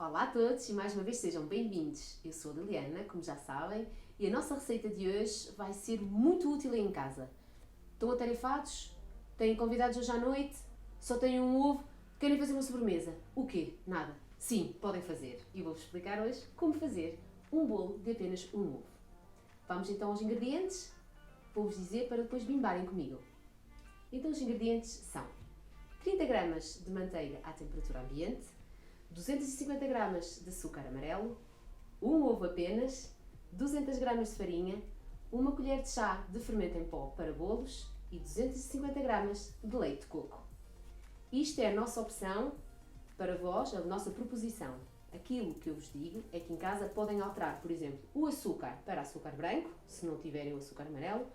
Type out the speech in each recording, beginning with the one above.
Olá a todos e mais uma vez sejam bem-vindos. Eu sou a Liliana, como já sabem, e a nossa receita de hoje vai ser muito útil em casa. Estão atarefados? Têm convidados hoje à noite? Só têm um ovo? Querem fazer uma sobremesa? O quê? Nada. Sim, podem fazer. E vou-vos explicar hoje como fazer um bolo de apenas um ovo. Vamos então aos ingredientes? Vou-vos dizer para depois bimbarem comigo. Então os ingredientes são 30 gramas de manteiga à temperatura ambiente, 250 gramas de açúcar amarelo, um ovo apenas, 200 gramas de farinha, uma colher de chá de fermento em pó para bolos e 250 gramas de leite de coco. Isto é a nossa opção para vós, a nossa proposição. Aquilo que eu vos digo é que em casa podem alterar, por exemplo, o açúcar para açúcar branco, se não tiverem o açúcar amarelo,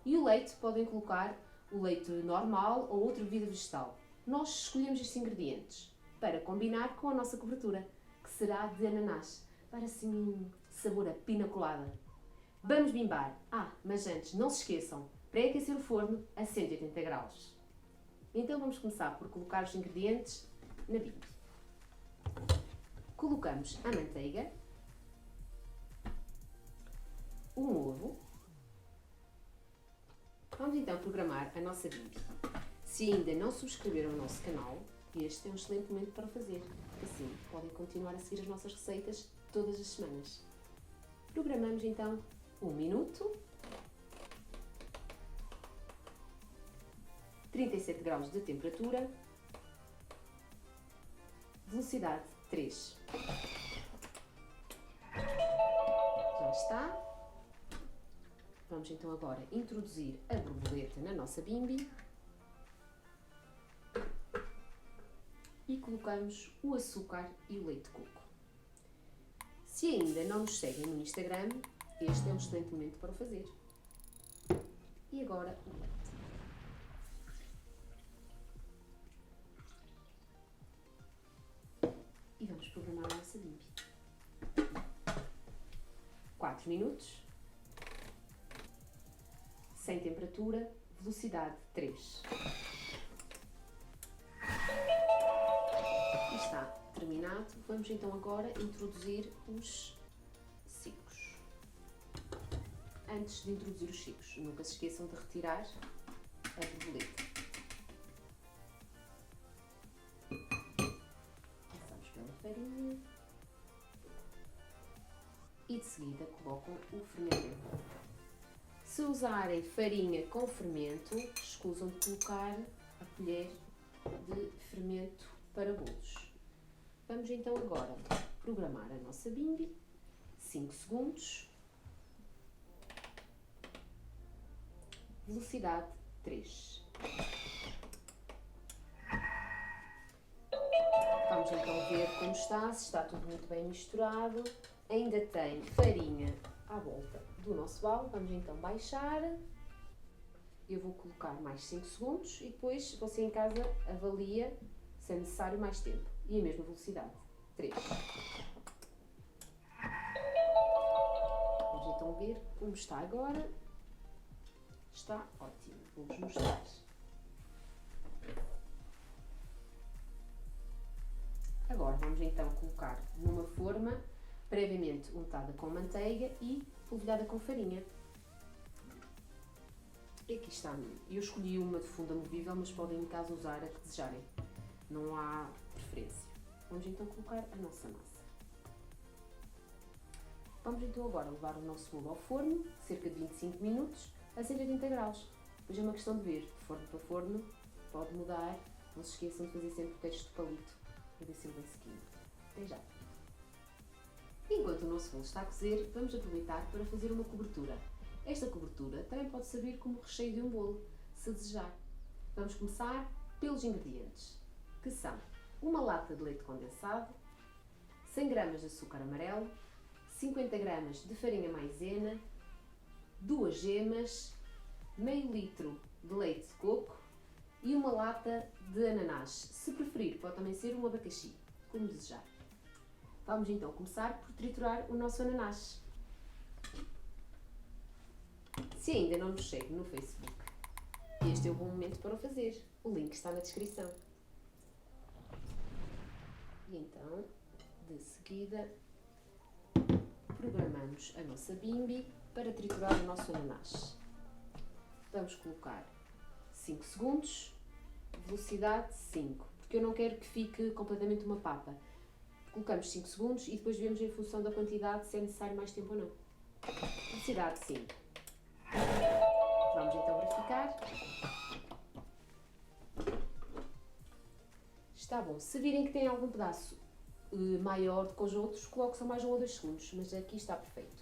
e o leite podem colocar o leite normal ou outra bebida vegetal. Nós escolhemos estes ingredientes para combinar com a nossa cobertura, que será de ananás, para assim um sabor a pina colada. Vamos bimbar! Mas antes, não se esqueçam, pré-aquecer o forno a 180 graus. Então vamos começar por colocar os ingredientes na bimbi. Colocamos a manteiga, um ovo. Vamos então programar a nossa bimbi. Se ainda não subscreveram o nosso canal, este é um excelente momento para o fazer. Assim, podem continuar a seguir as nossas receitas todas as semanas. Programamos então 1 minuto, 37 graus de temperatura, velocidade 3. Já está. Vamos então agora introduzir a borboleta na nossa bimbi. E colocamos o açúcar e o leite de coco. Se ainda não nos seguem no Instagram, este é um excelente momento para o fazer. E agora o leite. E vamos programar a nossa bimbi. 4 minutos, sem temperatura, velocidade 3. Está terminado. Vamos então agora introduzir os ciclos. Antes de introduzir os ciclos, nunca se esqueçam de retirar a borboleta. Passamos pela farinha e de seguida colocam o fermento em pó. Se usarem farinha com fermento, escusam de colocar a colher de fermento para bolos. Vamos então agora programar a nossa bimbi, 5 segundos, velocidade 3. Vamos então ver como está, se está tudo muito bem misturado. Ainda tem farinha à volta do nosso bolo. Vamos então baixar. Eu vou colocar mais 5 segundos e depois você em casa avalia se é necessário mais tempo. E a mesma velocidade, 3. Vamos então ver como está agora. Está ótimo. Vou-vos mostrar. Agora vamos então colocar numa forma previamente untada com manteiga e polvilhada com farinha. E aqui está. Eu escolhi uma de fundo amovível, mas podem em casa usar a que desejarem. Não há preferência. Vamos então colocar a nossa massa. Vamos então agora levar o nosso bolo ao forno, cerca de 25 minutos, a 180 graus. Depois é uma questão de ver, de forno para forno, pode mudar. Não se esqueçam de fazer sempre o teste de palito, para ver se ele bem sequinho. Até já! Enquanto o nosso bolo está a cozer, vamos aproveitar para fazer uma cobertura. Esta cobertura também pode servir como recheio de um bolo, se desejar. Vamos começar pelos ingredientes, que são uma lata de leite condensado, 100 gramas de açúcar amarelo, 50 gramas de farinha maisena, 2 gemas, meio litro de leite de coco e uma lata de ananás. Se preferir, pode também ser um abacaxi, como desejar. Vamos então começar por triturar o nosso ananás. Se ainda não nos segue no Facebook, este é o bom momento para o fazer. O link está na descrição. E então, De seguida, programamos a nossa bimbi para triturar o nosso ananás. Vamos colocar 5 segundos, velocidade 5, porque eu não quero que fique completamente uma papa. Colocamos 5 segundos e depois vemos em função da quantidade se é necessário mais tempo ou não. Velocidade 5. Vamos então verificar. Está bom. Se virem que tem algum pedaço maior do que os outros, coloque só mais 1 ou 2 segundos, mas aqui está perfeito.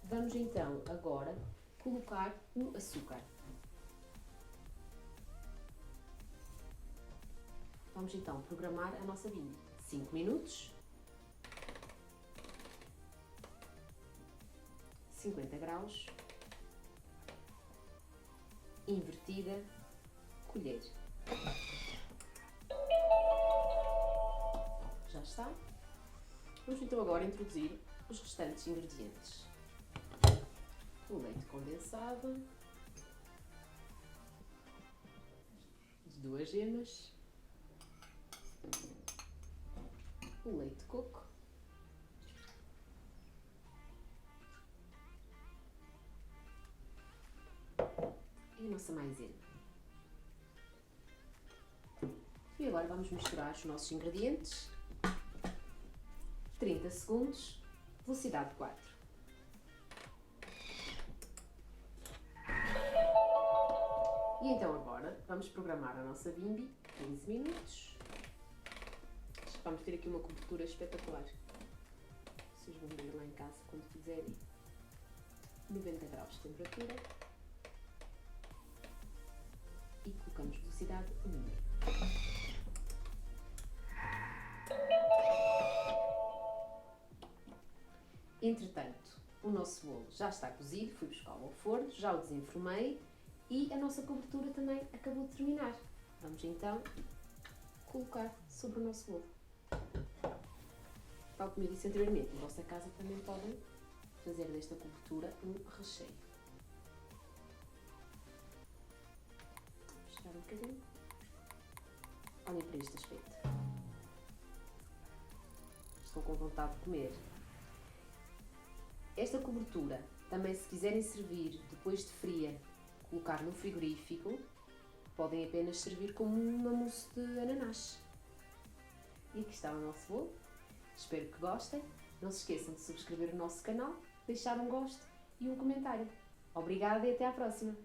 Vamos então agora colocar o açúcar. Vamos então programar a nossa bimbi. 5 minutos, 50 graus, invertida, colher. Já está. Vamos então agora introduzir os restantes ingredientes. O leite condensado, as 2 gemas, o leite de coco, e a nossa maisena. E agora vamos misturar os nossos ingredientes. 30 segundos, velocidade 4. E então agora vamos programar a nossa bimbi, 15 minutos. Vamos ter aqui uma cobertura espetacular. Vocês vão ver lá em casa quando fizerem. 90 graus de temperatura. E colocamos velocidade 1. Entretanto, o nosso bolo já está cozido, fui buscá-lo ao forno, já o desenformei e a nossa cobertura também acabou de terminar. Vamos então colocar sobre o nosso bolo. Tal como eu disse anteriormente, na vossa casa também podem fazer desta cobertura um recheio. Vou tirar um bocadinho. Olhem para este aspecto. Estou com vontade de comer. Esta cobertura, também se quiserem servir depois de fria, colocar no frigorífico, podem apenas servir como uma mousse de ananás. E aqui está o nosso bolo. Espero que gostem. Não se esqueçam de subscrever o nosso canal, deixar um gosto e um comentário. Obrigada e até à próxima!